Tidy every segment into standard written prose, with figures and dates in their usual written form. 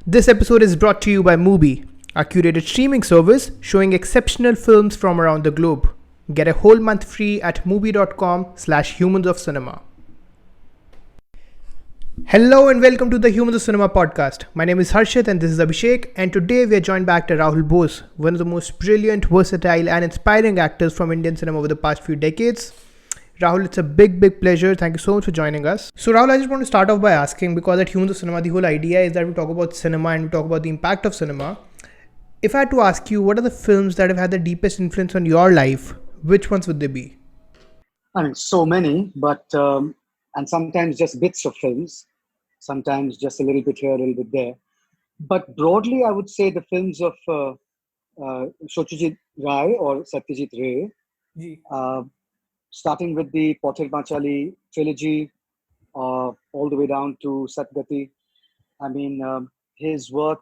This episode is brought to you by MUBI, our curated streaming service showing exceptional films from around the globe. Get a whole month free at mubi.com/humans of cinema. Hello and welcome to the Humans of Cinema podcast. My name is Harshit and this is Abhishek, and today we are joined by actor Rahul Bose, one of the most brilliant, versatile and inspiring actors from Indian cinema over the past few decades. Rahul, it's a big pleasure. Thank you so much for joining us. So, Rahul, I just want to start off by asking, because at Humans of Cinema, the whole idea is that we talk about cinema and we talk about the impact of cinema. If I had to ask you, what are the films that have had the deepest influence on your life? Which ones would they be? I mean, so many, but and sometimes just bits of films, sometimes just a little bit here, a little bit there. But broadly, I would say the films of Satyajit Ray or Satyajit Ray, Ji. uh, starting with the Pothir Machali trilogy, all the way down to Satgati. I mean, his work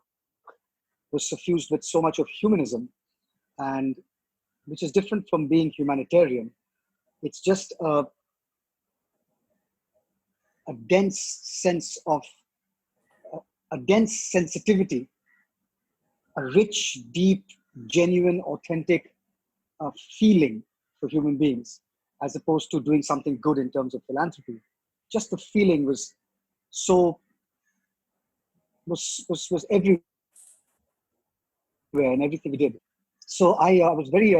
was suffused with so much of humanism, and which is different from being humanitarian. It's just a dense sense of a dense sensitivity, a rich, deep, genuine, authentic feeling for human beings, as opposed to doing something good in terms of philanthropy. Just the feeling was so was everywhere in everything we did. So I was very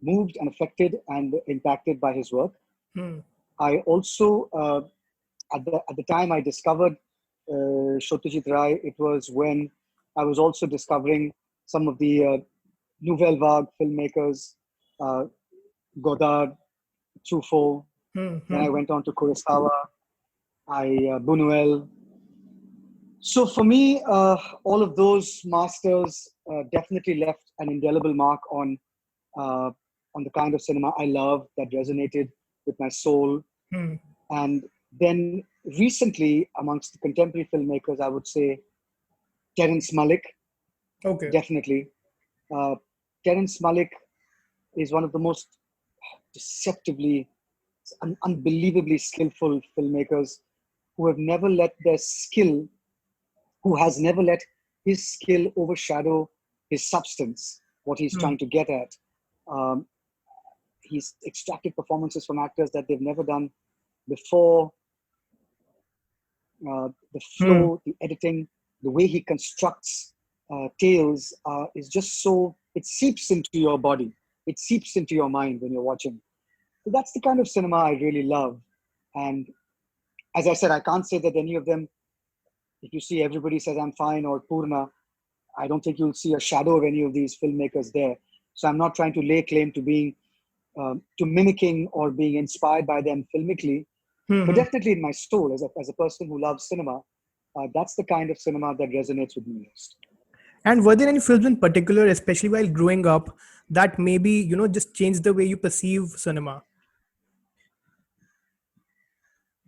moved and affected and impacted by his work. Hmm. I also at the time I discovered Satyajit Ray, it was when I was also discovering some of the Nouvelle Vague filmmakers, uh, Godard, Truffaut. Hmm. Then I Hmm. went on to Kurosawa, Buñuel. So for me, all of those masters definitely left an indelible mark uh, on the kind of cinema I love that resonated with my soul. Hmm. And then recently, amongst the contemporary filmmakers, I would say Terence Malick, Okay. definitely. Uh, Terence Malick is one of the most deceptively, unbelievably skillful filmmakers who have never let their skill, who has never let his skill overshadow his substance, what he's Hmm. trying to get at. Um, he's extracted performances from actors that they've never done before. The Hmm. flow, the editing, the way he constructs tales is just so, it seeps into your body. It seeps into your mind when you're watching. So that's the kind of cinema I really love. And as I said, I can't say that any of them, if you see everybody says I'm fine or Purna, I don't think you'll see a shadow of any of these filmmakers there. So I'm not trying to lay claim to being, to mimicking or being inspired by them filmically. Hmm. But Hmm. definitely in my soul, as a person who loves cinema, that's the kind of cinema that resonates with me most. And were there any films in particular, especially while growing up, that maybe, just changed the way you perceive cinema?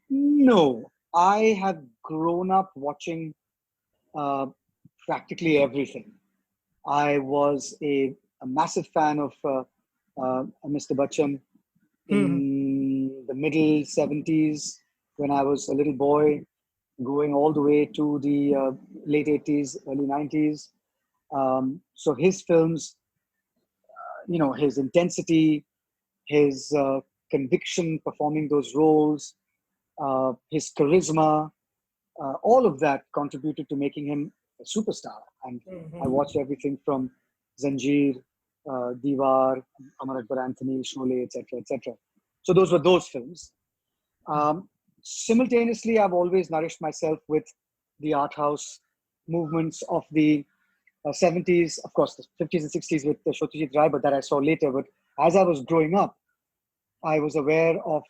No, I have grown up watching uh, practically everything. I was a massive fan of Mr. Bachchan Hmm. in the middle 70s when I was a little boy, going all the way to the late 80s, early 90s. So his films, his intensity, his conviction performing those roles, his charisma, all of that contributed to making him a superstar. And I Hmm. watched everything from Zanjeer, Diwar, Amar Akbar Anthony, Sholay, etc., etc. So those were those films. Um, Simultaneously, I've always nourished myself with the art house movements of the 70s, of course, the 50s and 60s with the Satyajit Ray, but that I saw later. But as I was growing up, I was aware of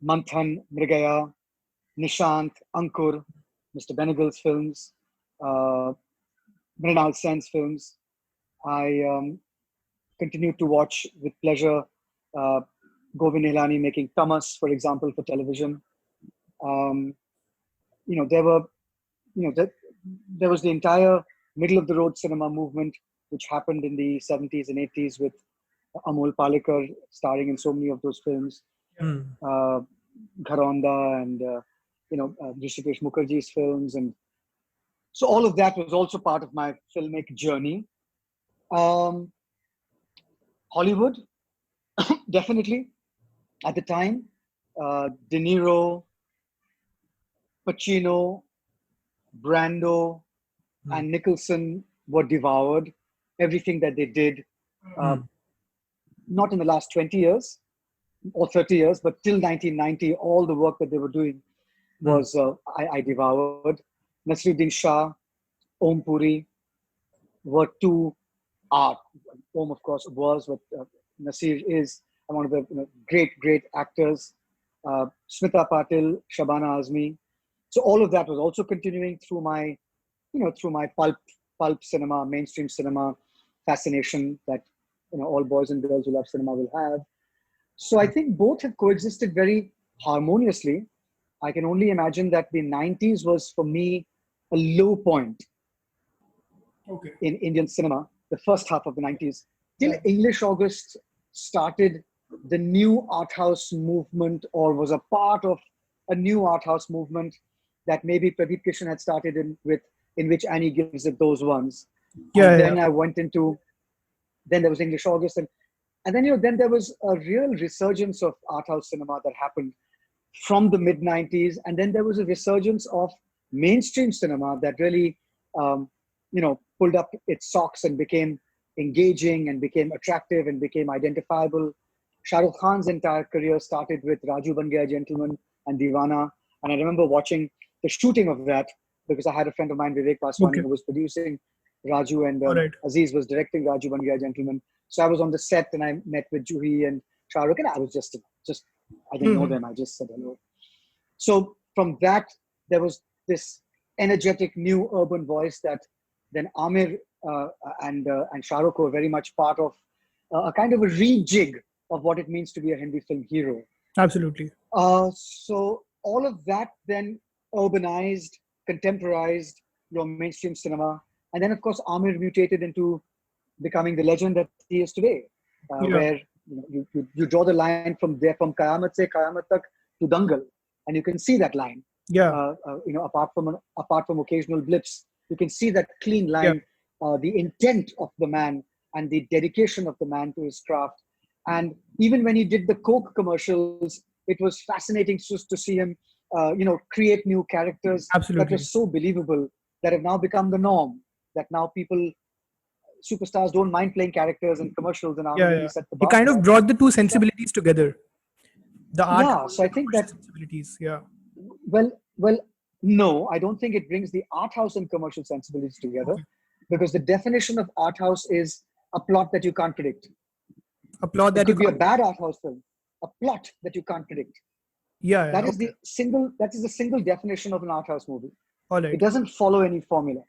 Manthan, Mrigaya, Nishant, Ankur, Mr. Benegal's films, uh, Mrinal Sen's films. I continued to watch with pleasure uh, Govind Nihalani making Tamas, for example, for television. Um, there were, there was the entire middle of the road cinema movement, which happened in the 70s and 80s with Amol Palekar starring in so many of those films. Hmm. Uh, Gharonda and Rishikesh Mukherjee's films, and So all of that was also part of my filmic journey. Um, Hollywood, definitely at the time, De Niro, Pacino, Brando, Hmm. and Nicholson were devoured. Everything that they did, uh, Hmm. not in the last 20 years or 30 years, but till 1990, all the work that they were doing Hmm. was I devoured. Nasruddin Shah, Om Puri were two art. Om, of course, was what Nasir is, and one of the great actors. Smita Patil, Shabana Azmi. So all of that was also continuing through my, through my pulp cinema, mainstream cinema fascination that all boys and girls who love cinema will have. So I think both have coexisted very harmoniously. I can only imagine that the 90s was for me a low point Okay. in Indian cinema, the first half of the 90s. Till Yeah. English August started the new art house movement, or was a part of a new art house movement that maybe Pradeep Kishan had started in which Annie gives it those ones. And Yeah, yeah. then I went into, then there was English August, and then then there was a real resurgence of art house cinema that happened from the mid 90s, and then there was a resurgence of mainstream cinema that really pulled up its socks and became engaging and became attractive and became identifiable. Shah Rukh Khan's entire career started with Raju Ban Gaya Gentleman and Deewana, and I remember watching the shooting of that because I had a friend of mine, Vivek Paswani, Okay. who was producing Raju, and All right. Aziz was directing Raju Ban Gaya Gentleman. So I was on the set and I met with Juhi and Shah Rukh, and I was just I didn't know Hmm. them. I just said hello. So from that, there was this energetic new urban voice that then Amir and Shah Rukh were very much part of a kind of a rejig of what it means to be a Hindi film hero. Absolutely. So all of that then urbanized, contemporized your mainstream cinema. And then, of course, Amir mutated into becoming the legend that he is today, Yeah. where you draw the line from there, from Qayamat se Qayamat tak to Dangal, and you can see that line. Yeah. Apart from occasional blips, you can see that clean Yeah. line, the intent of the man and the dedication of the man to his craft. And even when he did the Coke commercials, it was fascinating just to see him, create new characters that were Absolutely. so believable, that have now become the norm. That now people, superstars, don't mind playing characters in commercials, and Amir Yeah, really yeah. set the He bar for kind of that. brought the two So sensibilities together. The art yeah, house so and I the think commercial that, sensibilities. Yeah. well, no, I don't think it brings the art house and commercial sensibilities together, Okay. because the definition of art house is a plot that you can't predict. Applaud It that you could be a can't. bad art house film, a plot that you can't predict. Yeah, yeah. That is Okay. the single definition of an art house movie. All It right. doesn't follow any formula.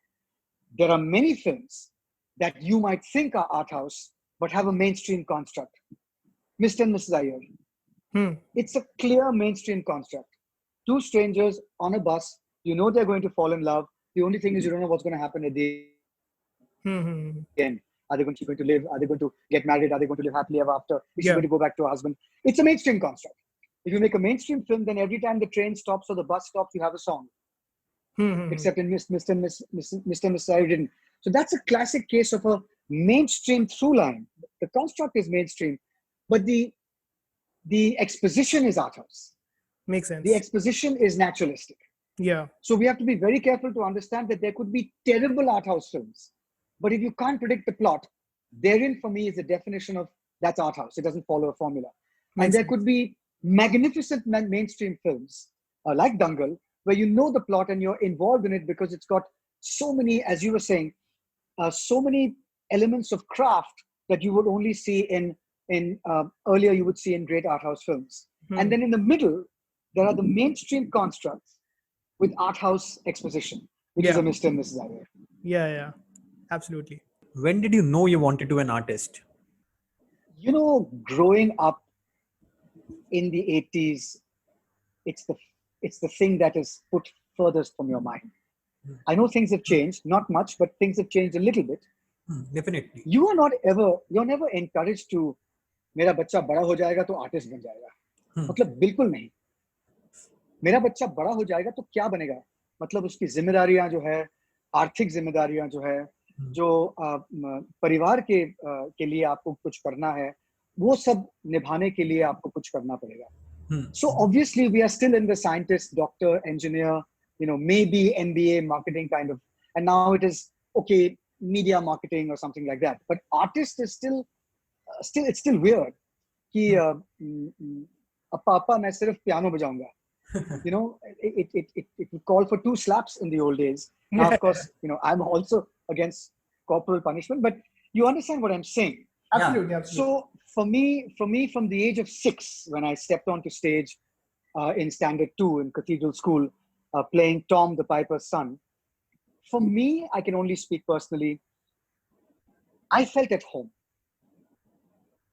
There are many films that you might think are art house, but have a mainstream construct. Mr. and Mrs. Iyer. Hmm. It's a clear mainstream construct. Two strangers on a bus, they're going to fall in love. The only thing is you don't know what's going to happen at the end. Hmm. Hmm, hmm. Are they going to live? Are they going to get married? Are they going to live happily ever after? Is she going to Yeah. go back to her husband? It's a mainstream construct. If you make a mainstream film, then every time the train stops or the bus stops, you have a song. Hmm. Hmm, hmm. Except in Mr. and Mrs. Iyer didn't. So that's a classic case of a mainstream through line. The construct is mainstream, but the exposition is art house. Makes The sense. exposition is naturalistic. Yeah. So we have to be very careful to understand that there could be terrible art house films. But if you can't predict the plot, therein for me is the definition of that's art house. It doesn't follow a formula. And Makes there sense. could be magnificent mainstream films like Dangal, where you know the plot and you're involved in it because it's got so many, as you were saying, so many elements of craft that you would only see in earlier you would see in great art house films. And Hmm. then in the middle, there are the mainstream constructs with art house exposition, which is Yeah. a Mr. and Mrs. Iyer. Yeah. Yeah. Absolutely. When did you know you wanted to be an artist? Growing up in the 80s, it's the thing that is put furthest from your mind. I know things have changed, not much, but things have changed a little bit. Definitely. You're never encouraged to, मेरा बच्चा बड़ा हो जाएगा तो artist बन जाएगा. मतलब बिल्कुल नहीं. मेरा बच्चा बड़ा हो जाएगा तो क्या बनेगा? मतलब उसकी जिम्मेदारियां जो है, आर्थिक जिम्मेदारियां जो है, जो परिवार के लिए आपको कुछ करना है, वो सब निभाने के लिए आपको कुछ करना पड़ेगा. So obviously we are still in the scientist, doctor, engineer, maybe MBA, marketing kind of, and now it is okay, media marketing or something like that. But artist is still it's still weird. कि पापा मैं सिर्फ piano बजाऊंगा. It would call for 2 slaps in the old days. Now, of course, I'm also against corporal punishment, but you understand what I'm saying. Absolutely, absolutely. So for me, from the age of 6, when I stepped onto stage in Standard 2 in Cathedral School, playing Tom the Piper's son, for me, I can only speak personally, I felt at home.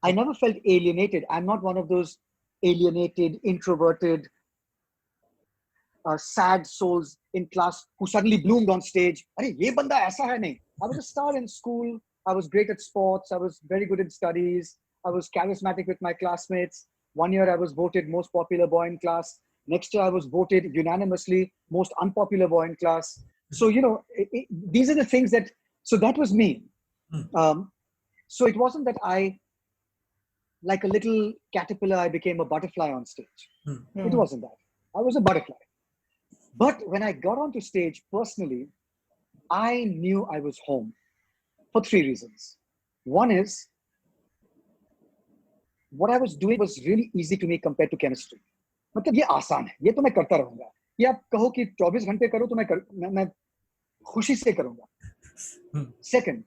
I never felt alienated. I'm not one of those alienated, introverted, sad souls in class who suddenly bloomed on stage. Arey, ye banda aisa hai nahi. I was a star in school. I was great at sports. I was very good in studies. I was charismatic with my classmates. One year I was voted most popular boy in class. Next year I was voted unanimously most unpopular boy in class. So, these are the things so that was me. So it wasn't that like a little caterpillar, I became a butterfly on stage. It wasn't that. I was a butterfly. But when I got onto stage personally, I knew I was home for 3 reasons. One is, what I was doing was really easy to me compared to chemistry. मतलब ये आसान है, ये तो मैं करता रहूंगा. ये आप कहो कि 24 घंटे करो तो मैं खुशी से करूंगा. Second,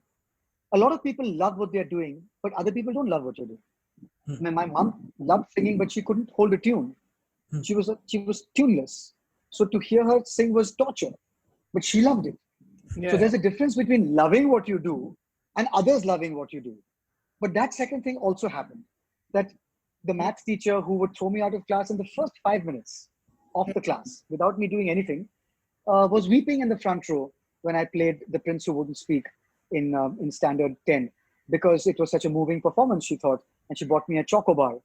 a lot of people love what they're doing, but other people don't love what you're doing. My mom loved singing, but she couldn't hold a tune. She was tuneless. So to hear her sing was torture, but she loved it. Yeah. So there's a difference between loving what you do and others loving what you do. But that second thing also happened, that the maths teacher who would throw me out of class in the first 5 minutes of the class without me doing anything was weeping in the front row when I played The Prince Who Wouldn't Speak in Standard 10, because it was such a moving performance, she thought, and she bought me a chocobar.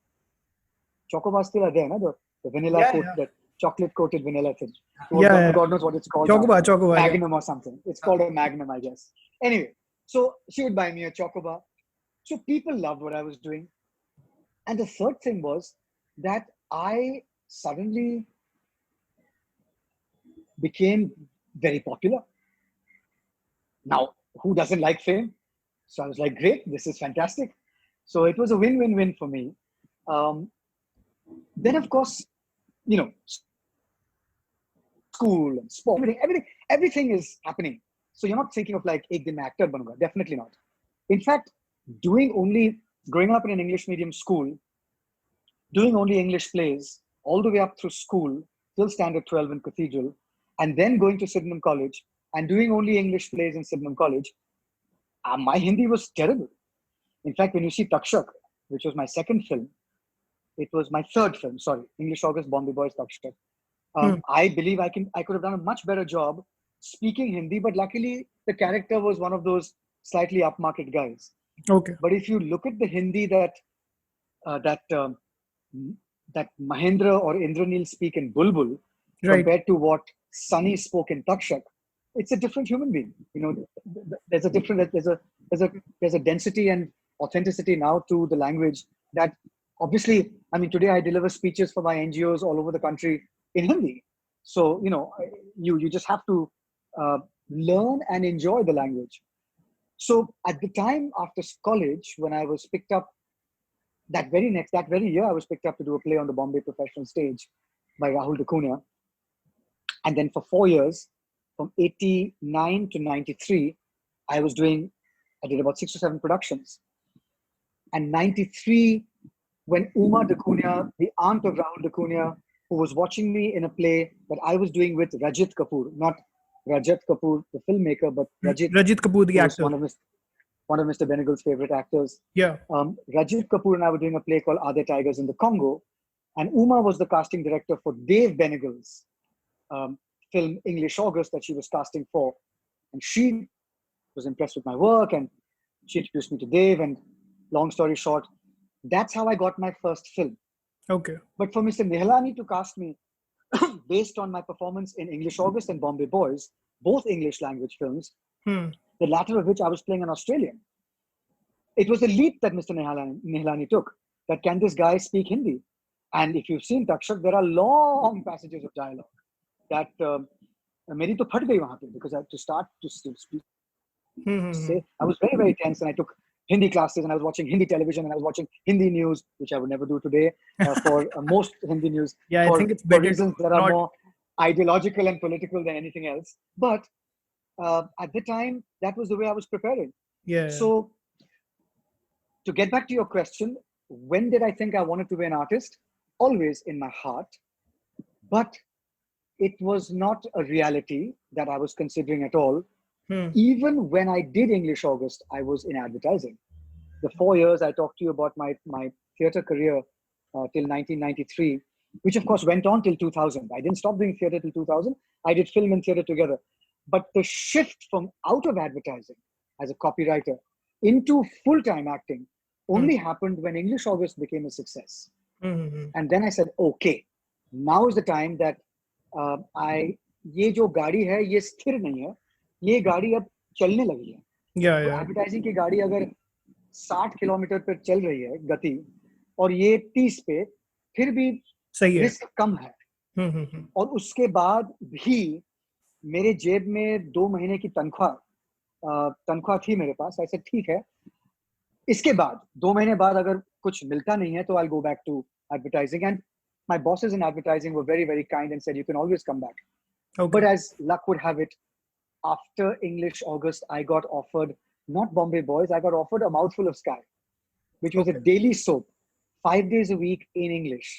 Chocobars still are there, no? The vanilla that chocolate coated vanilla thing. God knows what it's called. Chocobar. Magnum or something. It's called a Magnum, I guess. Anyway, so she would buy me a chocobar. So people loved what I was doing. And the third thing was that I suddenly became very popular. Now, who doesn't like fame? So I was like, great, this is fantastic. So it was a win-win-win for me. Then, of course, school and sport, everything is happening. So you're not thinking of like, ek din main actor banunga. Definitely not. In fact, growing up in an English medium school, doing only English plays all the way up through school till Standard 12 in Cathedral, and then going to Sydenham College and doing only English plays in Sydenham College, my Hindi was terrible. In fact, when you see Takshak, which was my second film, it was my third film, sorry, English August, Bombay Boys, Takshak. I believe I could have done a much better job speaking Hindi, but luckily the character was one of those slightly upmarket guys. Okay. But if you look at the Hindi that Mahendra or Indranil speak in Bulbul, compared to what Sunny spoke in Takshak, it's a different human being. There's a density and authenticity now to the language that obviously, today I deliver speeches for my NGOs all over the country in Hindi. So, you just have to learn and enjoy the language. So at the time after college, when I was picked up, that very year, I was picked up to do a play on the Bombay professional stage by Rahul Bose. And then for 4 years, from 89 to 93, I did about 6 or 7 productions. And 93, when Uma Dakunia, the aunt of Rahul Dakunia, who was watching me in a play that I was doing with Rajit Kapoor, not Rajat Kapoor, the filmmaker, but Rajit Kapoor, the actor. One of Mr. Benegal's favorite actors. Yeah. Rajit Kapoor and I were doing a play called Are There Tigers in the Congo? And Uma was the casting director for Dave Benegal's film English August that she was casting for. And she was impressed with my work and she introduced me to Dave, and long story short, that's how I got my first film. Okay. But for Mr. Nihalani to cast me based on my performance in English August and Bombay Boys both English language films, Hmm. the latter of which I was playing an Australian. It was a leap that Mr. Nihalani took, that can this guy speak Hindi? And if you've seen Takshak, there are long passages of dialogue that meri to phat gayi wahan pe, because I had to start to speak. Hmm. I was very, very tense, and I took Hindi classes, and I was watching Hindi television, and I was watching Hindi news, which I would never do today for most Hindi news, Yeah, I think it's for better to reasons that are not. more ideological and political than anything else. But at the time, that was the way I was preparing. Yeah. So to get back to your question, when did I think I wanted to be an artist? Always in my heart, but it was not a reality that I was considering at all. Hmm. Even when I did English August, I was in advertising. The 4 years I talked to you about my theatre career till 1993, which of course went on till 2000. I didn't stop doing theatre till 2000. I did film and theatre together. But the shift from out of advertising as a copywriter into full-time acting only happened when English August became a success. Hmm. And then I said, okay, now is the time that ये जो गाड़ी है ये स्थिर नहीं है, ये गाड़ी अब चलने लगी है. Yeah, तो yeah. एडवर्टाइजिंग की गाड़ी अगर 60 किलोमीटर पर चल रही है गति और ये 30 पे, फिर भी सही है. रिस्क कम है. और उसके बाद भी मेरे जेब में 2 महीने की तनख्वाह थी मेरे पास. ऐसे ठीक है, इसके बाद 2 महीने बाद अगर कुछ मिलता नहीं है तो I'll go back to advertising. And my bosses in advertising were very, very kind and said, you can always come back. Okay. But as luck would have it, after English August, I got offered not Bombay Boys, I got offered A Mouthful of Sky, which was a daily soap, 5 days a week in English.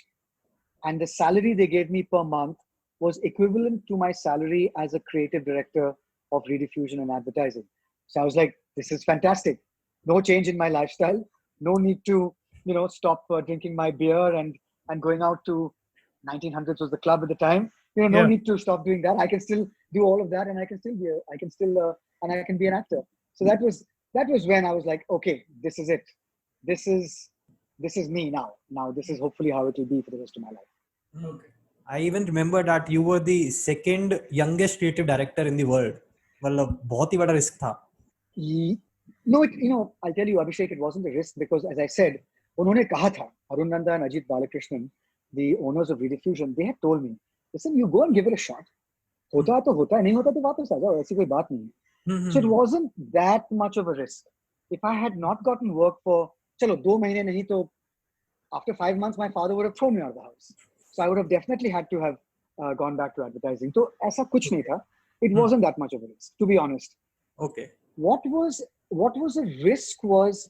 And the salary they gave me per month was equivalent to my salary as a creative director of rediffusion and advertising. So I was like, this is fantastic. No change in my lifestyle. No need to, stop drinking my beer and going out to 1900s was the club at the time. No need to stop doing that. I can still do all of that, and I can still be an actor. So that was when I was like, okay, this is it. This is me now. Now this is hopefully how it will be for the rest of my life. Okay. I even remember that you were the second youngest creative director in the world. मतलब बहुत ही बड़ा risk था. No, I'll tell you, Abhishek, it wasn't a risk because, as I said, उन्होंने कहा था, Arun Nanda and Ajit Balakrishnan, the owners of Rediffusion, they had told me, listen, you go and give it a shot. होता है तो होता है, नहीं होता तो वापस आ जाओ, ऐसी कोई बात नहीं है. So it wasn't that much of a risk. If I had not gotten work for, चलो 2 महीने नहीं तो, after 5 months, my father would have thrown me out of the house. So I would have definitely had to have gone back to advertising. So ऐसा कुछ नहीं था. It wasn't that much of a risk, to be honest. Okay. What was a risk was,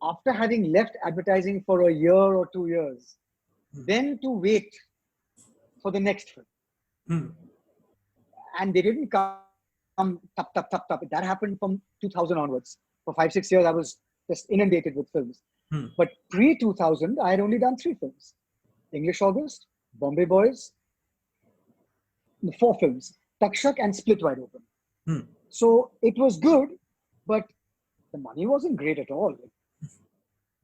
after having left advertising for a year or 2 years, then to wait for the next film. And they didn't come tap. That happened from 2000 onwards. For 5-6 years, I was just inundated with films. But pre-2000, I had only done 3 films. English August, Bombay Boys, 4 films, Takshak and Split Wide Open. So it was good, but the money wasn't great at all. It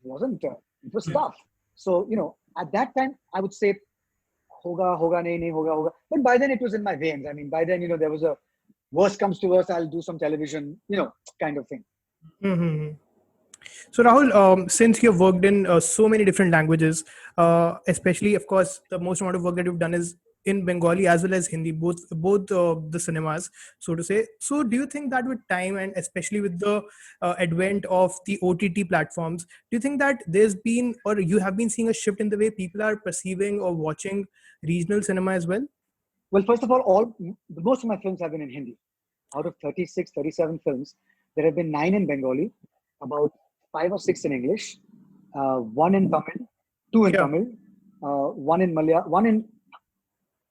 wasn't, it was tough. So, at that time, I would say, hoga, nahi, hoga. But by then it was in my veins. I mean, by then, there was a worst comes to worst, I'll do some television, kind of thing. So Rahul, since you've worked in so many different languages, especially, of course, the most amount of work that you've done is in Bengali as well as Hindi, both the cinemas, so to say. So do you think that with time, and especially with the advent of the OTT platforms, do you think that there's been, or you have been seeing a shift in the way people are perceiving or watching regional cinema as well? Well, first of all, most of my films have been in Hindi. Out of 36, 37 films, there have been 9 in Bengali, about 5 or 6 in English, 1 in Tamil, 2 in Tamil, 1 in Malayalam, 1 in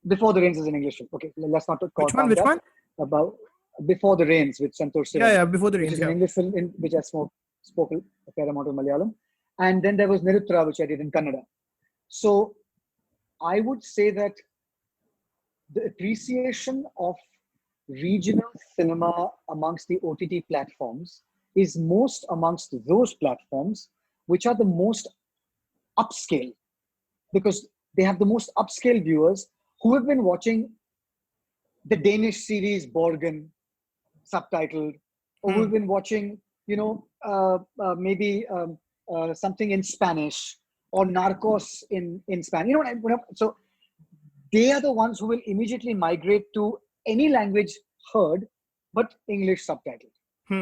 Before the Rains is an English film. Okay, let's not call Which one? About Before the Rains with Santosh Sivan. Yeah, Before the Rains. Which is an English film in which I spoke a fair amount of Malayalam. And then there was Niruttara, which I did in Kannada. So I would say that the appreciation of regional cinema amongst the OTT platforms is most amongst those platforms which are the most upscale, because they have the most upscale viewers who have been watching the Danish series Borgen, subtitled, or we've been watching, maybe something in Spanish or Narcos in Spanish. So they are the ones who will immediately migrate to any language heard, but English subtitled.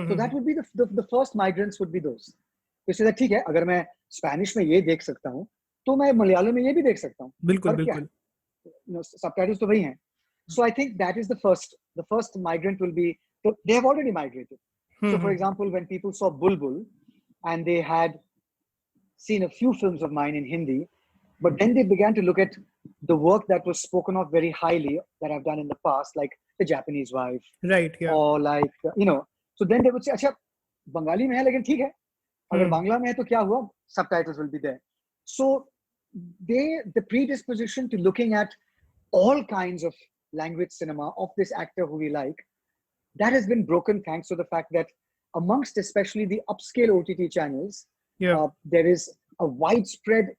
So that would be the first migrants would be those. तो इससे ठीक है, अगर मैं Spanish में ये देख सकता हूँ तो मैं मलयालम में ये भी देख सकता हूँ. बिल्कुल बिल्कुल. Subtitles तो वही हैं. So I think that is the first migrant will be, so they have already migrated. So for example, when people saw Bulbul and they had seen a few films of mine in Hindi, but then they began to look at the work that was spoken of very highly that I've done in the past, like The Japanese Wife, right? Yeah. Or like so then they would say, अच्छा बंगाली में है लेकिन ठीक है, अगर बांग्ला में है तो क्या हुआ? Subtitles will be there. So the predisposition to looking at all kinds of language cinema of this actor who we like, that has been broken thanks to the fact that amongst especially the upscale OTT channels, there is a widespread,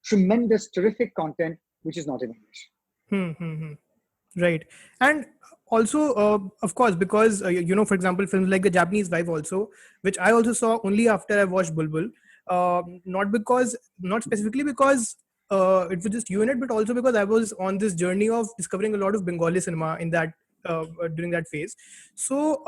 tremendous, terrific content which is not in English. Right. And also, of course, because, for example, films like The Japanese Wife also, which I also saw only after I watched Bulbul, not specifically because it was just you in it, but also because I was on this journey of discovering a lot of Bengali cinema in that during that phase. So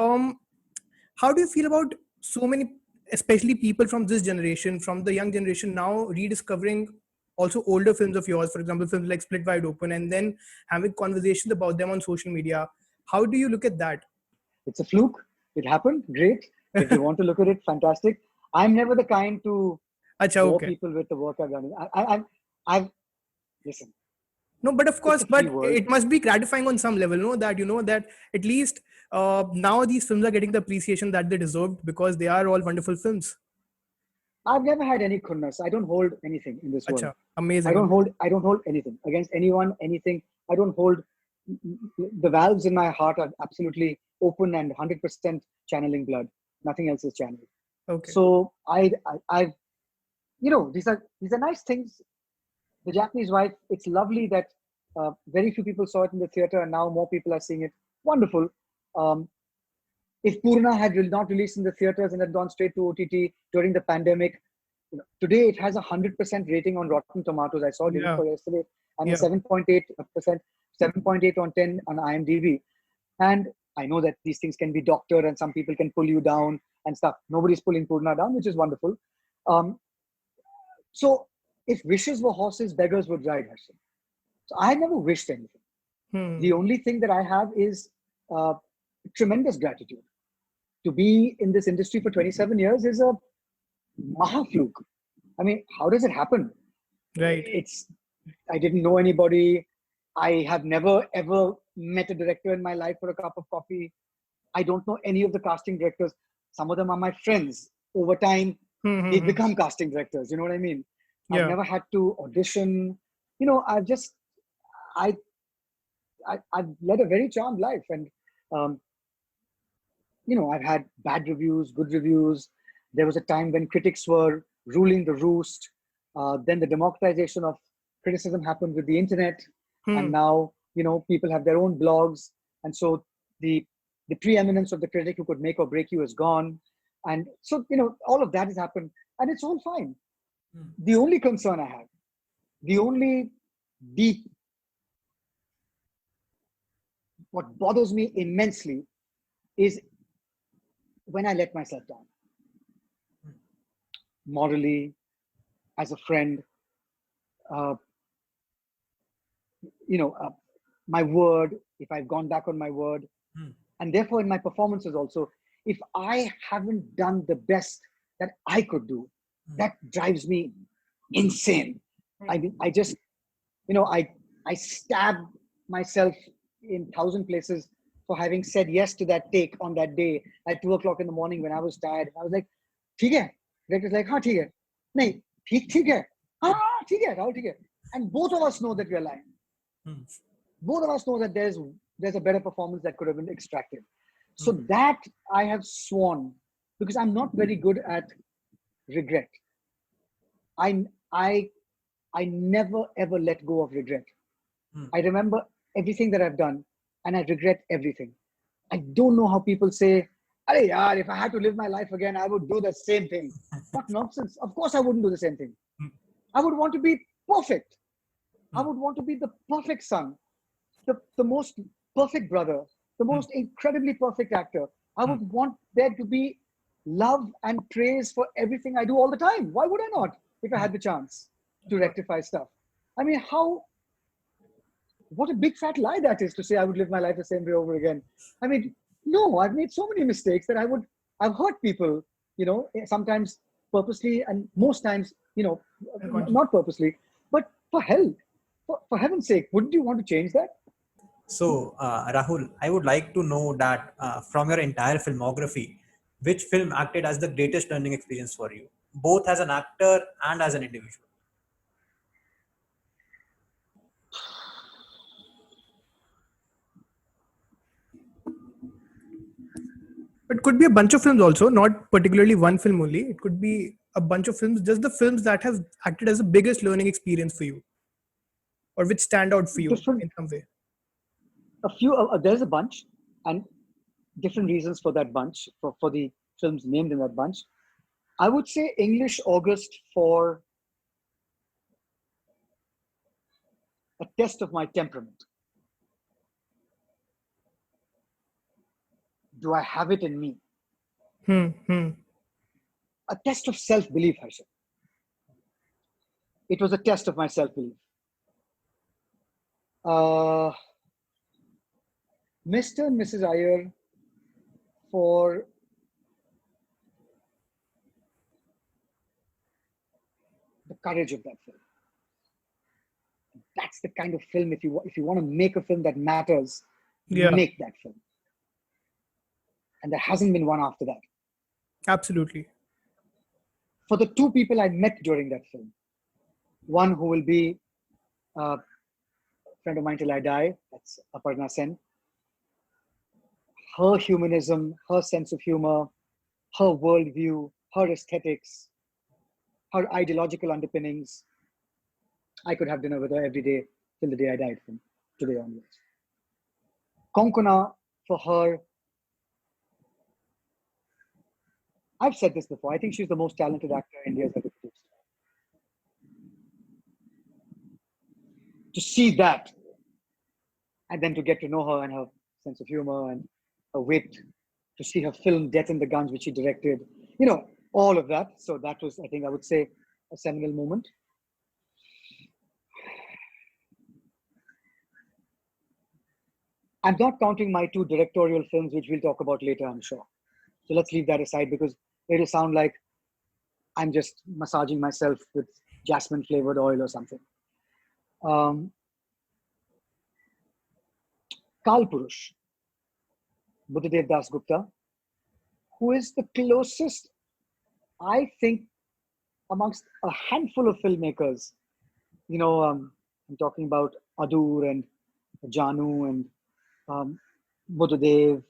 how do you feel about so many, especially people from this generation, from the young generation now rediscovering also older films of yours, for example, films like Split Wide Open, and then having conversations about them on social media? How do you look at that? It's a fluke. It happened. Great. If you want to look at it, fantastic. I'm never the kind to bore people with the work I've done. I've listen. No, but of course, but it must be gratifying on some level, no? That that at least now these films are getting the appreciation that they deserved because they are all wonderful films. I've never had any khunnas. I don't hold anything in this world. Amazing. I don't hold anything against anyone, anything. I don't hold. The valves in my heart are absolutely open and 100% channeling blood. Nothing else is channeled. Okay. So I've these are nice things. The Japanese Wife, it's lovely that very few people saw it in the theater and now more people are seeing it. Wonderful. If Purna had not released in the theaters and had gone straight to OTT during the pandemic, today it has 100% rating on Rotten Tomatoes. I saw it yesterday, and a 7.8%, 7.8 on 10 on IMDb. And I know that these things can be doctored and some people can pull you down and stuff. Nobody's pulling Purna down, which is wonderful. So if wishes were horses, beggars would ride, Harshit. So I never wished anything. The only thing that I have is tremendous gratitude. To be in this industry for 27 years is a maha fluke. I mean, how does it happen? Right. I didn't know anybody. I have never ever met a director in my life for a cup of coffee. I don't know any of the casting directors. Some of them are my friends. Over time, they've become casting directors. You know what I mean? I've never had to audition. I've led a very charmed life, and I've had bad reviews, good reviews. There was a time when critics were ruling the roost. Then the democratization of criticism happened with the internet, and now people have their own blogs, and so the preeminence of the critic who could make or break you is gone, and so all of that has happened, and it's all fine. The only concern I have, the only what bothers me immensely is when I let myself down. Morally, as a friend, my word, if I've gone back on my word, and therefore in my performances also, if I haven't done the best that I could do, that drives me insane. I just, I stab myself in 1,000 places for having said yes to that take on that day at 2:00 in the morning when I was tired. I was like, "ठीक है." Director's like, "हाँ ठीक है." नहीं, ठीक है. हाँ ठीक है, Rahul ठीक है. And both of us know that we're lying. Both of us know that there's a better performance that could have been extracted. So that I have sworn, because I'm not very good at regret. I never ever let go of regret. I remember everything that I've done, and I regret everything. I don't know how people say, "Arey yaar, if I had to live my life again, I would do the same thing." What nonsense! Of course, I wouldn't do the same thing. I would want to be perfect. I would want to be the perfect son, the most perfect brother, the most incredibly perfect actor. I would want there to be love and praise for everything I do all the time. Why would I not if I had the chance to rectify stuff? I mean, what a big fat lie that is to say I would live my life the same way over again. I mean, no, I've made so many mistakes that I've hurt people, sometimes purposely and most times, not purposely, but for hell, for heaven's sake, wouldn't you want to change that? So, Rahul, I would like to know that from your entire filmography, which film acted as the greatest learning experience for you, both as an actor and as an individual? It could be a bunch of films also, not particularly one film only. It could be a bunch of films, just the films that have acted as the biggest learning experience for you, or which stand out for you Different, in some way. there's a bunch, and different reasons for that bunch, for the films named in that bunch. I would say English August for a test of my temperament. Do I have it in me? Hmm. A test of self-belief, Harsha. It was a test of my self-belief. Mr. and Mrs. Iyer for the courage of that film. That's the kind of film, if you want to make a film that matters, Yeah, make that film. And there hasn't been one after that. absolutely. For the two people I met during that film, one who will be a friend of mine till I die, that's Aparna Sen. Her humanism, her sense of humor, her worldview, her aesthetics, her ideological underpinnings, I could have dinner with her every day till the day I died from today onwards. Konkona, for her, I've said this before, I think she's the most talented actor India's ever produced. To see that, and then to get to know her and her sense of humor and her wit, to see her film Death in the Guns, which she directed, all of that. So that was, I think, I would say, a seminal moment. I'm not counting my two directorial films, which we'll talk about later, I'm sure. So let's leave that aside because it'll sound like I'm just massaging myself with jasmine flavored oil or something. Kal Purush, Buddhadev Das Gupta, who is the closest, I think, amongst a handful of filmmakers. I'm talking about Adur and Janu and Buddhadev.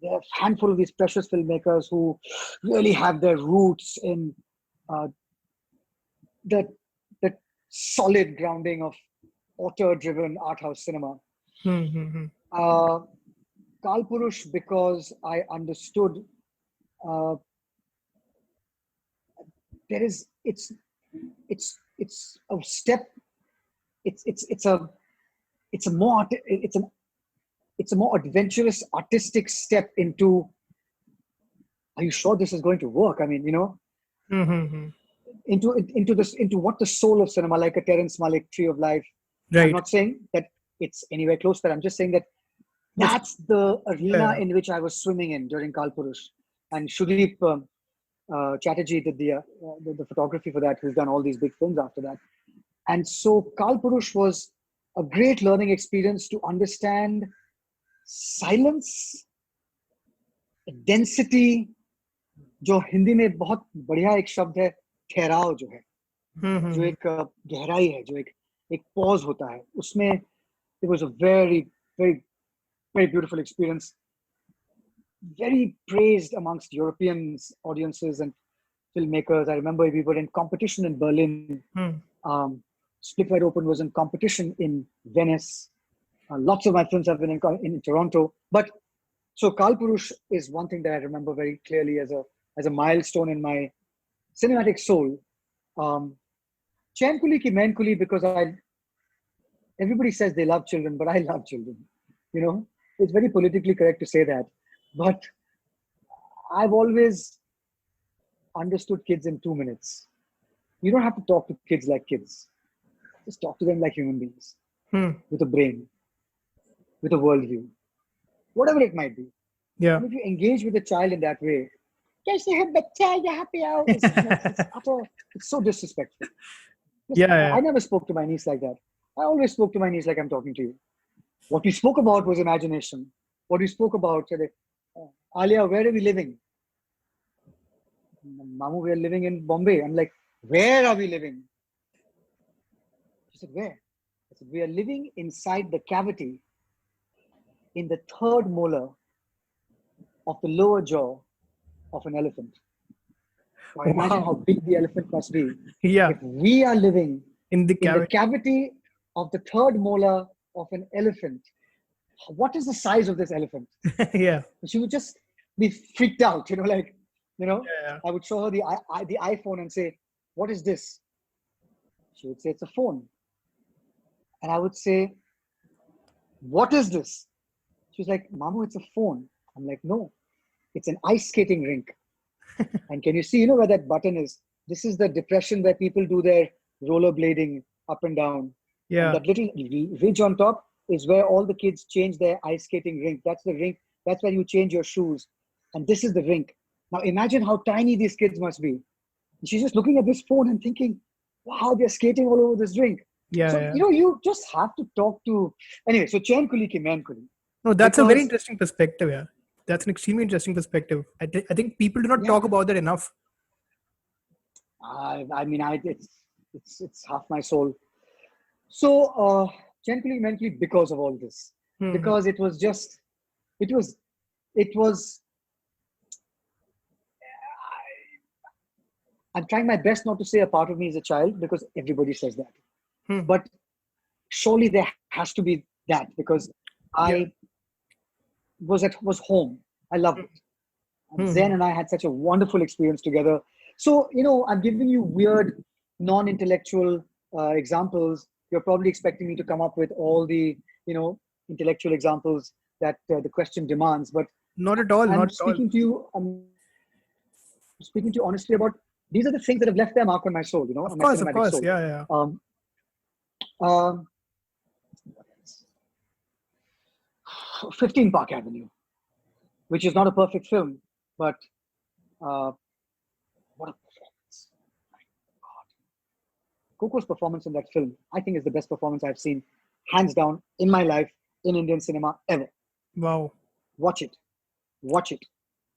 There are a handful of these precious filmmakers who really have their roots in the solid grounding of author-driven art house cinema. Kal Purush, because I understood it's a step. It's a more adventurous artistic step into. Are you sure this is going to work? I mean, into what the soul of cinema, like a Terrence Malick Tree of Life. Right. I'm not saying that it's anywhere close to that. I'm just saying that that's the arena in which I was swimming in during Kal Purush. And Sudeep Chatterjee did the photography for that, who's done all these big films after that. And so Kal Purush was a great learning experience to understand silence, density, जो हिंदी में बहुत बढ़िया एक शब्द है ठहराव जो है, जो एक गहराई है, जो एक पॉज होता है, उसमें it was a very, very, very beautiful experience. Very praised amongst European audiences and filmmakers. I remember we were in competition in Berlin. Split Wide Open was in competition in Venice. Lots of my films have been in Toronto. But so Kalpurush is one thing that I remember very clearly as a milestone in my cinematic soul. Chain Kuli ki Main Kuli, because everybody says they love children, but I love children. It's very politically correct to say that. But I've always understood kids in 2 minutes. You don't have to talk to kids like kids. Just talk to them like human beings with a brain, with a worldview, whatever it might be. Yeah. And if you engage with a child in that way, it's so disrespectful. Yeah. I never spoke to my niece like that. I always spoke to my niece like I'm talking to you. What we spoke about was imagination. What we spoke about, Alia, where are we living? Mamu, we are living in Bombay. I'm like, where are we living? She said, where? I said, we are living inside the cavity in the third molar of the lower jaw of an elephant. Now imagine how big the elephant must be. Yeah. If we are living In the cavity of the third molar of an elephant, what is the size of this elephant? Yeah. She would just be freaked out, Yeah. I would show her the iPhone and say, what is this? She would say, it's a phone. And I would say, what is this? She's like, Mamu, it's a phone. I'm like, no, it's an ice skating rink. And can you see, where that button is? This is the depression where people do their rollerblading up and down. Yeah. And that little ridge on top is where all the kids change their ice skating rink. That's the rink. That's where you change your shoes. And this is the rink. Now imagine how tiny these kids must be. And she's just looking at this phone and thinking, wow, they're skating all over this rink. Yeah. So, you just have to talk to... Anyway, so Chain Kuli ki Main Kuli. No, that's a very interesting perspective. Yeah. That's an extremely interesting perspective. I think people do not talk about that enough. It's half my soul. So, Chain Kuli ki Main Kuli, because of all this. Because it was I'm trying my best not to say a part of me is a child, because everybody says that. But surely there has to be that, because I was home. I loved it. And Zen and I had such a wonderful experience together. So, I'm giving you weird, non-intellectual examples. You're probably expecting me to come up with all the, intellectual examples that the question demands. But not at all. I'm speaking to you honestly about, these are the things that have left their mark on my soul, Of course. soul. Yeah. 15 Park Avenue, which is not a perfect film, but what a performance. My God. Coco's performance in that film, I think, is the best performance I've seen, hands down, in my life, in Indian cinema, ever. Wow. Watch it.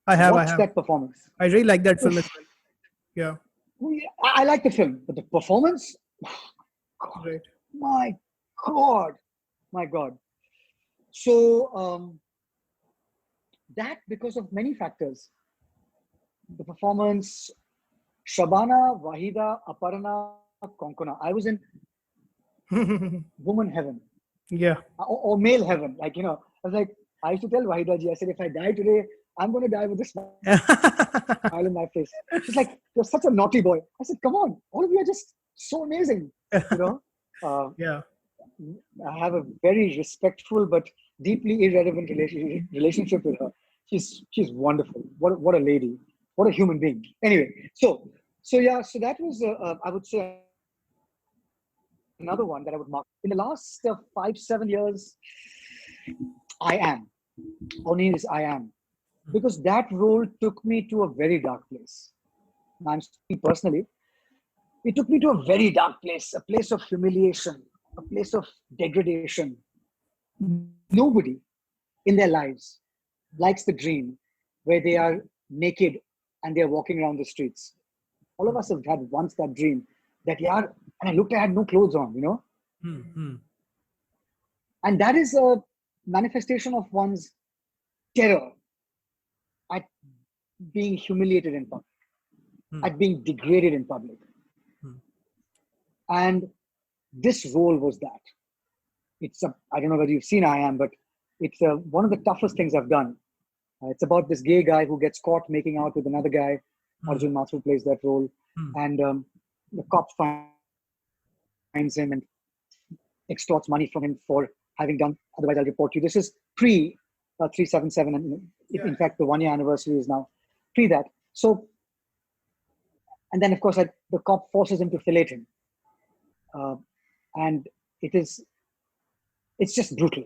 I have. That performance. I really like that film as well. Yeah. I like the film, but the performance, God, Right. my God. So that, because of many factors, the performance, Shabana, Wahida, Aparna, Konkona, I was in woman heaven. Yeah. Or male heaven. I was like, I used to tell Wahida ji, I said, if I die today, I'm going to die with this smile in my face. She's like, you're such a naughty boy. I said, come on, all of you are just so amazing. Yeah. I have a very respectful but deeply irrelevant relationship with her. She's wonderful. What a lady. What a human being. Anyway, so that was I would say another one that I would mark. In the last 5-7 years, I Am. Only is I Am. Because that role took me to a very dark place. I'm speaking personally. It took me to a very dark place, a place of humiliation, a place of degradation. Nobody in their lives likes the dream where they are naked and they're walking around the streets. All of us have had once that dream that, and I looked, I had no clothes on, And that is a manifestation of one's terror at being humiliated in public, at being degraded in public. And this role was that. I don't know whether you've seen I Am, but it's one of the toughest things I've done. It's about this gay guy who gets caught making out with another guy. Arjun Mathur plays that role, and the cop finds him and extorts money from him for having done. Otherwise, I'll report you. This is pre 377, and in fact, the 1 year anniversary is now pre that. So, and then of course, the cop forces him to fillet him, and it's just brutal.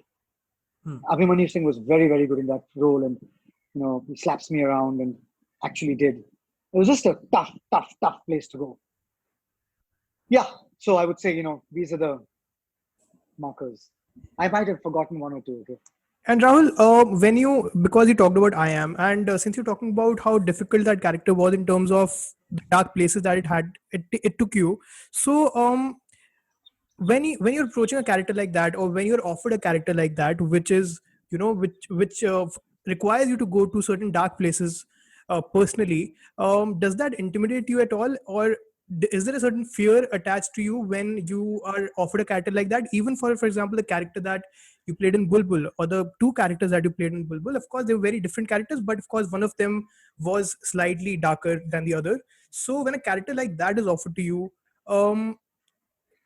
Abhimanyu Singh was very, very good in that role, and he slaps me around and actually did. It was just a tough place to go. Yeah, so I would say these are the markers. I might have forgotten one or two. Okay. And Rahul, because you talked about I Am, and since you're talking about how difficult that character was in terms of the dark places that it took you, so when you're approaching a character like that, or when you're offered a character like that, which is which requires you to go to certain dark places personally, does that intimidate you at all, or is there a certain fear attached to you when you are offered a character like that? Even for example, the character that you played in Bulbul, or the two characters that you played in Bulbul, of course they were very different characters, but of course one of them was slightly darker than the other. So when a character like that is offered to you,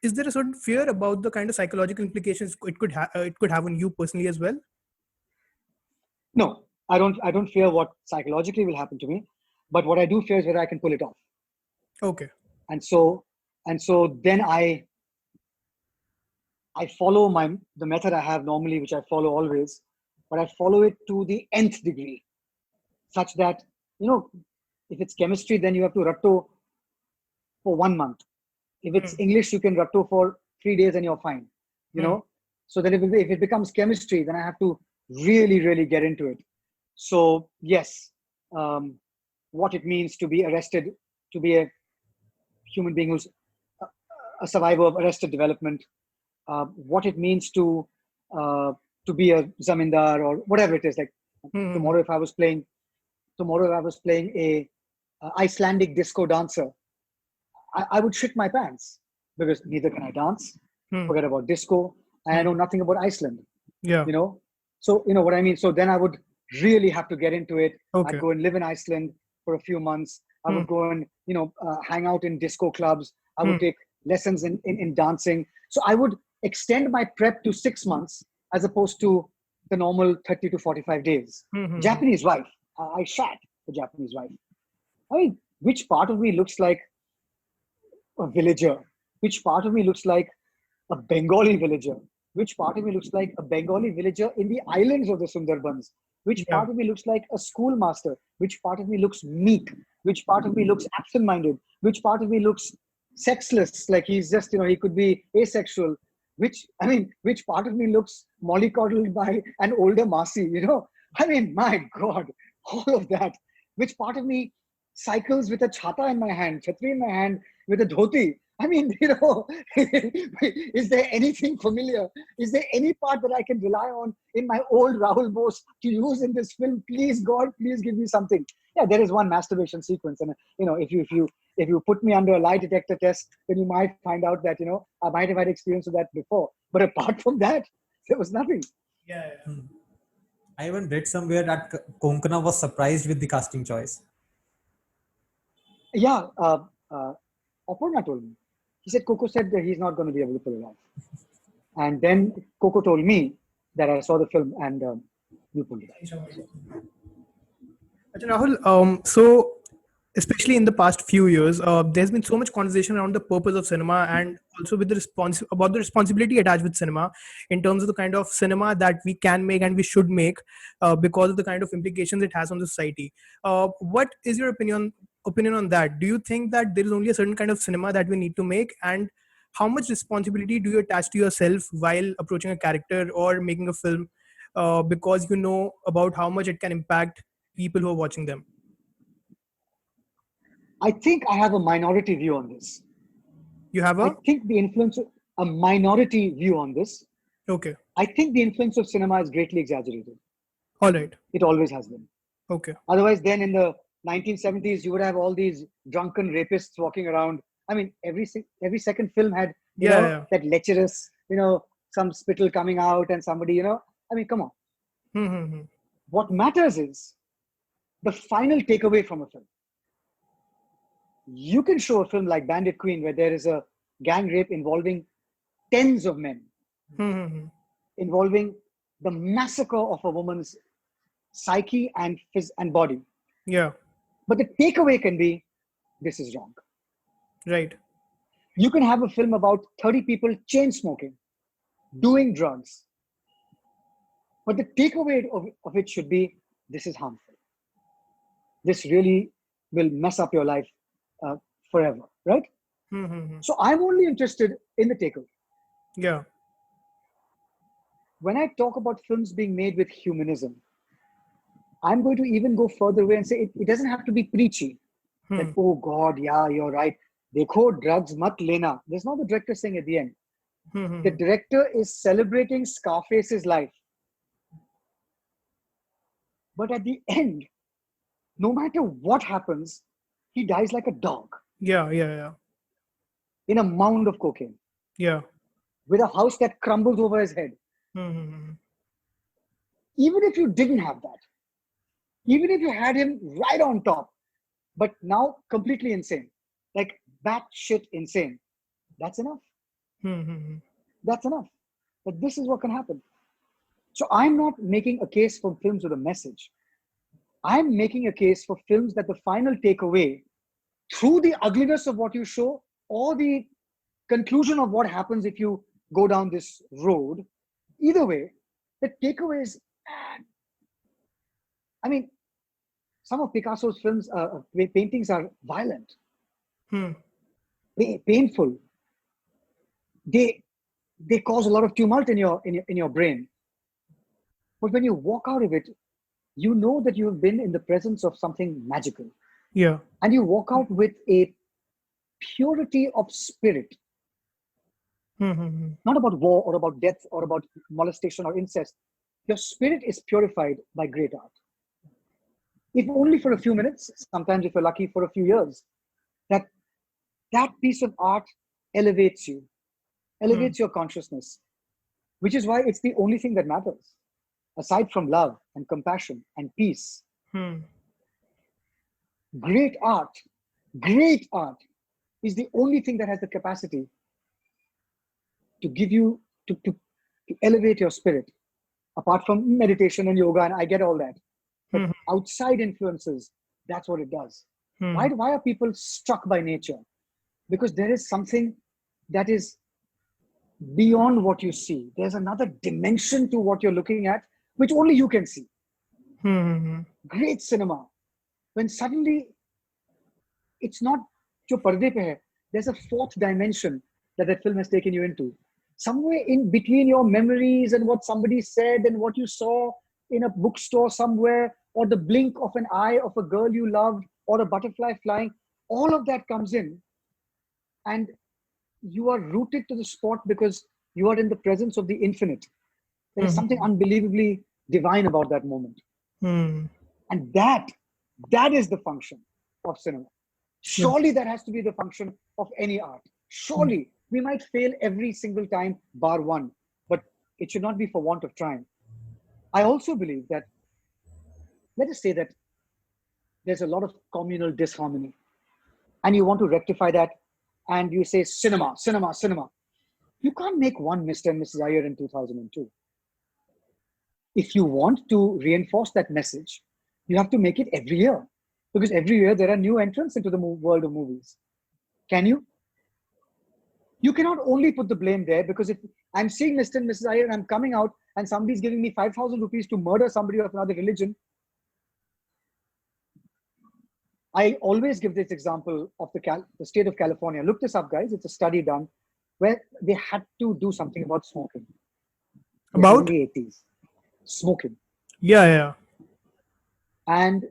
is there a certain fear about the kind of psychological implications it could have on you personally as well? No, I don't fear what psychologically will happen to me, but what I do fear is whether I can pull it off. Okay. And so then I follow the method I have normally, which I follow always, but I follow it to the nth degree, such that if it's chemistry, then you have to ratto for 1 month. If it's English, you can ratto for 3 days and you're fine. So then if it becomes chemistry, then I have to really, really get into it. So yes, what it means to be arrested, to be a human being who's a survivor of arrested development, what it means to be a zamindar or whatever it is. Like tomorrow, if I was playing a Icelandic disco dancer, I would shit my pants because neither can I dance. Forget about disco, and I know nothing about Iceland. Yeah. So what I mean. So then I would really have to get into it. Okay. I'd go and live in Iceland for a few months. I would go and hang out in disco clubs. I would take lessons in dancing. So I would extend my prep to 6 months as opposed to the normal 30 to 45 days. Japanese wife. I shat the Japanese wife. I mean, which part of me looks like a villager? Which part of me looks like a Bengali villager? Which part of me looks like a Bengali villager in the islands of the Sundarbans? Which part of me looks like a schoolmaster? Which part of me looks meek? Which part of me looks absent-minded? Which part of me looks sexless, like he's just, he could be asexual? Which part of me looks mollycoddled by an older Masi? I mean, my God, all of that. Which part of me cycles with a chhata in my hand, chhatri in my hand, with a dhoti? I mean, is there anything familiar? Is there any part that I can rely on in my old Rahul Bose to use in this film? Please, God, please give me something. Yeah, there is one masturbation sequence, and if you put me under a lie detector test, then you might find out that I might have had experience with that before. But apart from that, there was nothing. Yeah. I even read somewhere that Konkana was surprised with the casting choice. Yeah, Aparna told me. He said Coco said that he's not going to be able to pull it off. And then Coco told me that I saw the film and you pulled it off. Rahul, so especially in the past few years, there's been so much conversation around the purpose of cinema, and also with about the responsibility attached with cinema in terms of the kind of cinema that we can make and we should make because of the kind of implications it has on the society. What is your opinion on that? Do you think that there is only a certain kind of cinema that we need to make, and how much responsibility do you attach to yourself while approaching a character or making a film because you know about how much it can impact people who are watching them? I think I have a minority view on this. You have I think the influence of a minority view on this. Okay. I think the influence of cinema is greatly exaggerated. All right. It always has been. Okay. Otherwise, then in the 1970s, you would have all these drunken rapists walking around. I mean, every second film had that lecherous, some spittle coming out and somebody, I mean, come on. Mm-hmm. What matters is the final takeaway from a film. You can show a film like Bandit Queen where there is a gang rape involving tens of men, Mm-hmm. involving the massacre of a woman's psyche and body. Yeah. But the takeaway can be, this is wrong. Right. You can have a film about 30 people chain smoking, doing drugs. But the takeaway of it should be, this is harmful. This really will mess up your life forever, right? Mm-hmm. So I'm only interested in the takeaway. Yeah. When I talk about films being made with humanism, I'm going to even go further away and say it doesn't have to be preachy. That, oh God, yeah, you're right. Dekho, drugs mat lena. There's not the director saying at the end. Mm-hmm. The director is celebrating Scarface's life. But at the end, no matter what happens, he dies like a dog Yeah. Yeah. in a mound of cocaine Yeah. with a house that crumbles over his head. Mm-hmm. Even if you didn't have that, even if you had him right on top, but now completely insane, like batshit insane, that's enough. Mm-hmm. That's enough. But this is what can happen. So I'm not making a case for films with a message. I'm making a case for films that the final takeaway, through the ugliness of what you show or the conclusion of what happens if you go down this road, either way, the takeaway is, I mean, some of Picasso's films, paintings are violent, painful. They cause a lot of tumult in your brain. But when you walk out of it, you know that you have been in the presence of something magical. Yeah. And you walk out with a purity of spirit. Mm-hmm. Not about war or about death or about molestation or incest. Your spirit is purified by great art. If only for a few minutes, sometimes if you're lucky for a few years, that piece of art elevates you, elevates your consciousness, which is why it's the only thing that matters, aside from love and compassion and peace. Great art is the only thing that has the capacity to give you, to elevate your spirit, apart from meditation and yoga, and I get all that. But outside influences, that's what it does. Why are people struck by nature? Because there is something that is beyond what you see. There's another dimension to what you're looking at, which only you can see. Great cinema. When suddenly it's not jo parde pe hai, there's a fourth dimension that film has taken you into. Somewhere in between your memories and what somebody said and what you saw in a bookstore somewhere, or the blink of an eye of a girl you loved, or a butterfly flying, all of that comes in, and you are rooted to the spot because you are in the presence of the infinite. There is something unbelievably divine about that moment. And that is the function of cinema. Surely that has to be the function of any art. Surely we might fail every single time, bar one, but it should not be for want of trying. I also believe that, let us say that there's a lot of communal disharmony, and you want to rectify that, and you say cinema. You can't make one Mr. and Mrs. Iyer in 2002. If you want to reinforce that message, you have to make it every year, because every year there are new entrants into the world of movies. Can you? You cannot only put the blame there, because if I'm seeing Mr. and Mrs. Iyer and I'm coming out and somebody's giving me 5,000 rupees to murder somebody of another religion, I always give this example of the state of California. Look this up, guys. It's a study done where they had to do something about smoking. About? In the 80s. Smoking. Yeah. And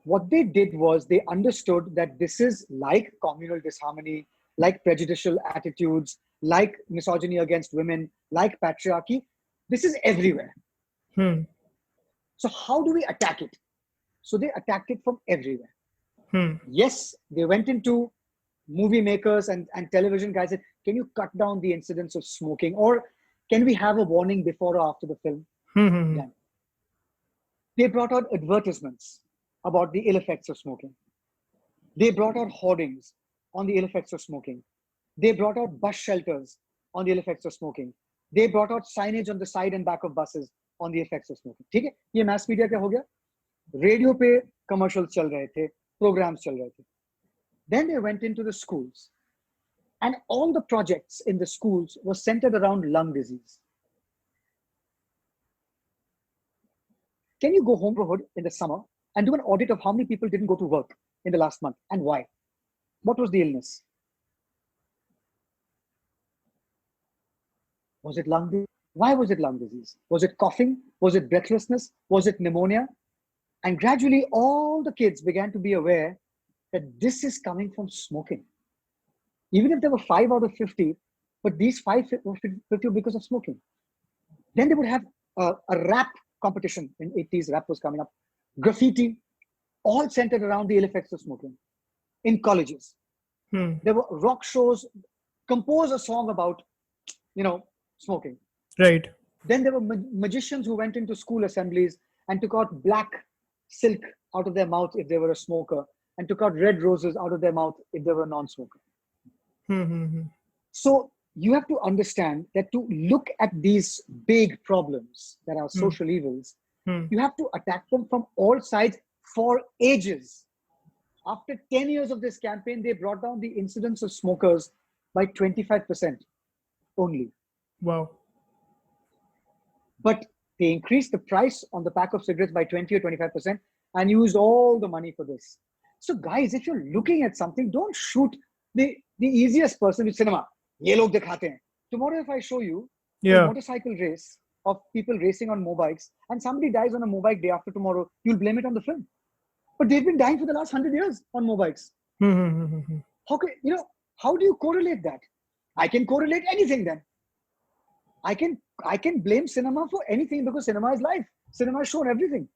what they did was they understood that this is like communal disharmony, like prejudicial attitudes, like misogyny against women, like patriarchy. This is everywhere. So how do we attack it? So they attacked it from everywhere. Yes, they went into movie makers and television guys said, can you cut down the incidence of smoking? Or Can we have a warning before or after the film? Done. They brought out advertisements about the ill effects of smoking. They brought out hoardings on the ill effects of smoking. They brought out bus shelters on the ill effects of smoking. They brought out signage on the side and back of buses on the effects of smoking. ठीक है? ये mass media क्या हो गया? Radio पे commercials चल रहे थे, programs चल रहे थे. Then they went into the schools, and all the projects in the schools were centered around lung disease. Can you go home for hood in the summer and do an audit of how many people didn't go to work in the last month and why? What was the illness? Was it lung disease? Why was it lung disease? Was it coughing? Was it breathlessness? Was it pneumonia? And gradually all the kids began to be aware that this is coming from smoking. Even if there were 5 out of 50, but these 5 were 50 because of smoking. Then they would have a rap competition. In 80s, rap was coming up. Graffiti, all centered around the ill effects of smoking. In colleges, there were rock shows. Compose a song about, smoking. Right. Then there were magicians who went into school assemblies and took out black silk out of their mouth if they were a smoker, and took out red roses out of their mouth if they were a non-smoker. So you have to understand that to look at these big problems that are social evils, you have to attack them from all sides for ages. After 10 years of this campaign, they brought down the incidence of smokers by 25% only. Wow. But they increased the price on the pack of cigarettes by 20 or 25% and used all the money for this. So guys, if you're looking at something, don't shoot the easiest person with cinema. Ye log dikhate hain. Tomorrow, if I show you a motorcycle race of people racing on mobikes and somebody dies on a mobike day after tomorrow, you'll blame it on the film. But they've been dying for the last 100 years on mobikes. How do you correlate that? I can correlate anything then. I can blame cinema for anything because cinema is life. Cinema has shown everything.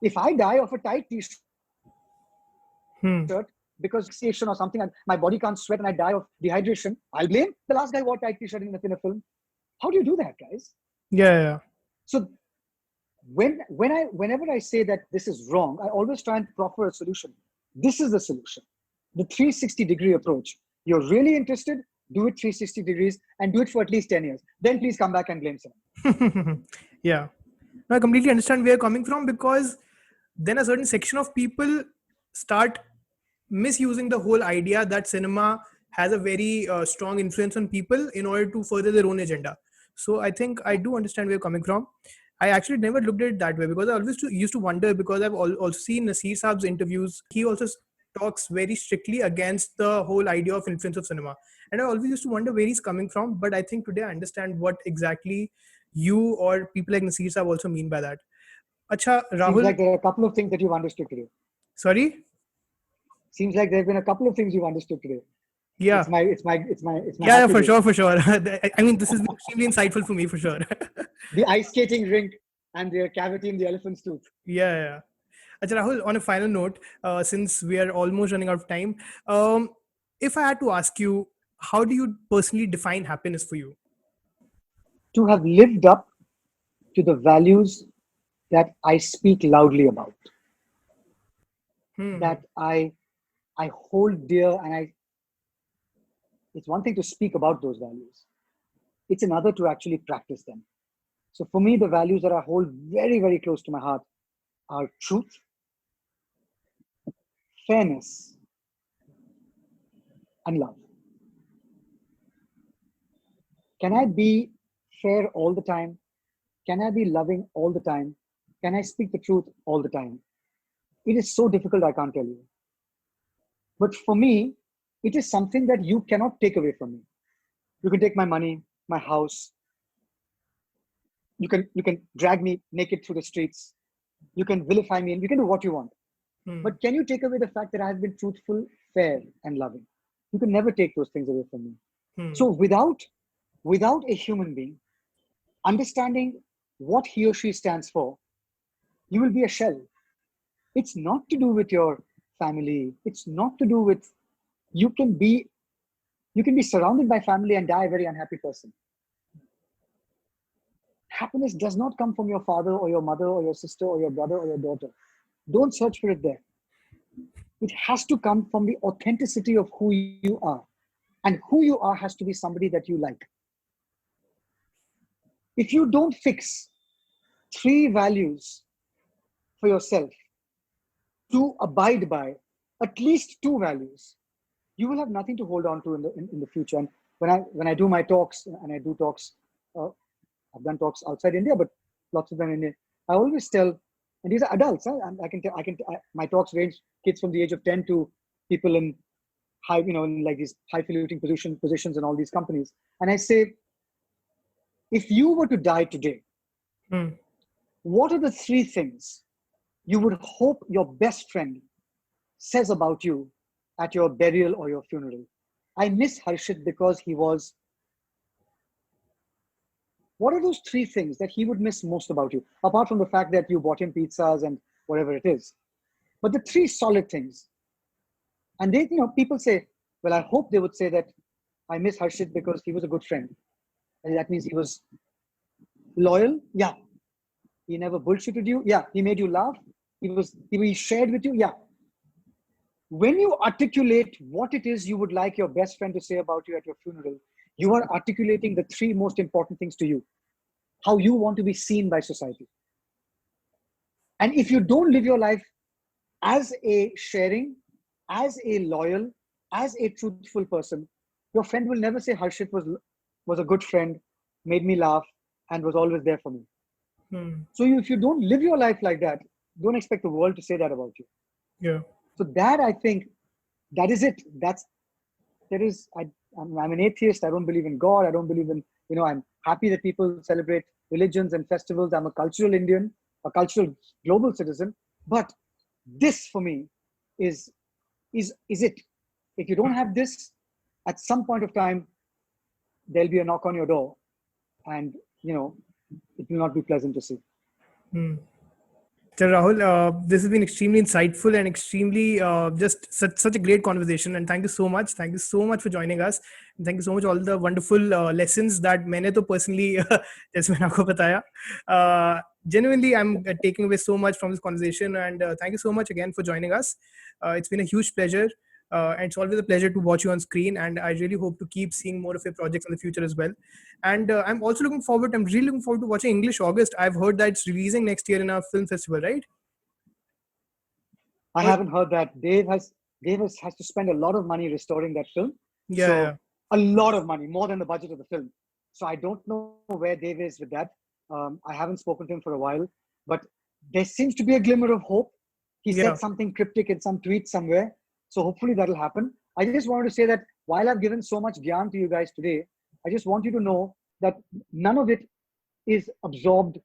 If I die of a tight t-shirt because asphyxiation or something, and my body can't sweat and I die of dehydration, I'll blame the last guy who wore tight t-shirt in a film. How do you do that, guys? Yeah. So whenever I say that this is wrong, I always try and proffer a solution. This is the solution. The 360-degree approach. You're really interested? Do it 360 degrees and do it for at least 10 years. Then please come back and blame someone. Yeah. No, I completely understand where you're coming from, because then a certain section of people start misusing the whole idea that cinema has a very strong influence on people in order to further their own agenda. So I think I do understand where you're coming from. I actually never looked at it that way, because I always used to wonder, because I've also seen Nasir Saab's interviews. He also talks very strictly against the whole idea of influence of cinema. And I always used to wonder where he's coming from. But I think today I understand what exactly you or people like Nasir Saab also mean by that. Acha, Rahul. Seems like there are a couple of things that you've understood today. Sorry? Seems like there have been a couple of things you've understood today. Yeah. It's my Yeah, for sure. I mean, this is extremely insightful for me, for sure. The ice skating rink and the cavity in the elephant's tooth. Yeah. Achha, Rahul, on a final note, since we are almost running out of time, if I had to ask you, how do you personally define happiness for you? To have lived up to the values that I speak loudly about, that I hold dear, and it's one thing to speak about those values. It's another to actually practice them. So for me, the values that I hold very, very close to my heart are truth, fairness, and love. Can I be fair all the time? Can I be loving all the time? Can I speak the truth all the time? It is so difficult, I can't tell you. But for me, it is something that you cannot take away from me. You can take my money, my house. You can drag me naked through the streets. You can vilify me, and you can do what you want. But can you take away the fact that I have been truthful, fair, and loving? You can never take those things away from me. So without a human being understanding what he or she stands for, you will be a shell. It's not to do with your family. It's not to do with, you can be surrounded by family and die a very unhappy person. happiness does not come from your father or your mother or your sister or your brother or your daughter. Don't search for it there. It has to come from the authenticity of who you are. And who you are has to be somebody that you like. If you don't fix 3 values for yourself to abide by, at least 2 values, you will have nothing to hold on to in the future. And when I do my talks, and I do talks, I've done talks outside India, but lots of them in India, I always tell, and these are adults. My talks range kids from the age of 10 to people in high, in like these highfalutin positions in all these companies. And I say, if you were to die today, what are the 3 things you would hope your best friend says about you at your burial or your funeral? I miss Harshit because he was. What are those 3 things that he would miss most about you, apart from the fact that you bought him pizzas and whatever it is? But the 3 solid things. And they, people say, well, I hope they would say that I miss Harshit because he was a good friend. And that means he was loyal. Yeah. He never bullshitted you. Yeah. He made you laugh. He shared with you. Yeah. When you articulate what it is you would like your best friend to say about you at your funeral, you are articulating the 3 most important things to you, how you want to be seen by society. And if you don't live your life as a sharing, as a loyal, as a truthful person, your friend will never say Harshit was a good friend, made me laugh, and was always there for me. So if you don't live your life like that, don't expect the world to say that about you. Yeah. So that, I think, that is it. I'm an atheist. I don't believe in God. I don't believe in, I'm happy that people celebrate religions and festivals. I'm a cultural Indian, a cultural global citizen. But this for me is it. If you don't have this, at some point of time, there'll be a knock on your door, and it will not be pleasant to see. So Rahul, this has been extremely insightful and extremely just such a great conversation. And thank you so much. Thank you so much for joining us. And thank you so much all the wonderful lessons that मैंने तो personally जैसे मैंने आपको बताया. Genuinely, I'm taking away so much from this conversation. And thank you so much again for joining us. It's been a huge pleasure. And it's always a pleasure to watch you on screen, and I really hope to keep seeing more of your projects in the future as well. And I'm really looking forward to watching English August. I've heard that it's releasing next year in a film festival, right? I haven't heard that. Dave has to spend a lot of money restoring that film. Yeah. A lot of money, more than the budget of the film. So I don't know where Dave is with that. I haven't spoken to him for a while, but there seems to be a glimmer of hope. He said something cryptic in some tweet somewhere. So hopefully that'll happen. I just wanted to say that while I've given so much gyan to you guys today, I just want you to know that none of it is absorbed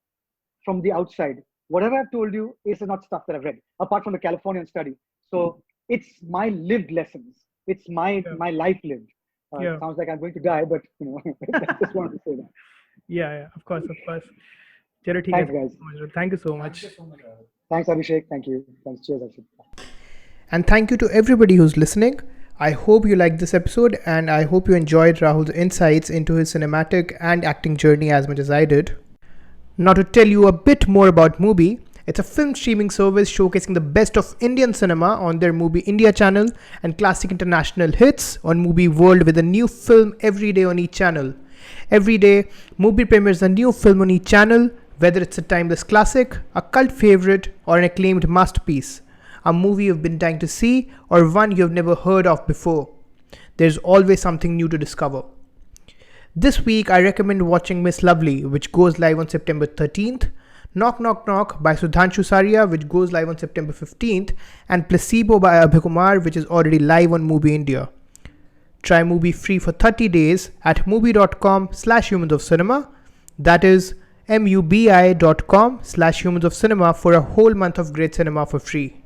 from the outside. Whatever I've told you is not stuff that I've read, apart from the Californian study. So it's my lived lessons. It's my life lived. It sounds like I'm going to die, but I just wanted to say that. Yeah, of course. Thanks, guys. Thank you so much. Thanks, Abhishek. Thank you. Thanks. Cheers, Abhishek. And thank you to everybody who's listening. I hope you liked this episode, and I hope you enjoyed Rahul's insights into his cinematic and acting journey as much as I did. Now to tell you a bit more about MUBI, it's a film streaming service showcasing the best of Indian cinema on their MUBI India channel and classic international hits on MUBI World with a new film every day on each channel. Every day, MUBI premieres a new film on each channel, whether it's a timeless classic, a cult favorite, or an acclaimed masterpiece. A movie you've been dying to see, or one you've never heard of before. There's always something new to discover. This week, I recommend watching Miss Lovely, which goes live on September 13th, Knock Knock Knock by Sudhanshu Saria, which goes live on September 15th, and Placebo by Abhay Kumar, which is already live on MUBI India. Try MUBI free for 30 days at mubi.com/humansofcinema. That is mubi.com/humansofcinema for a whole month of great cinema for free.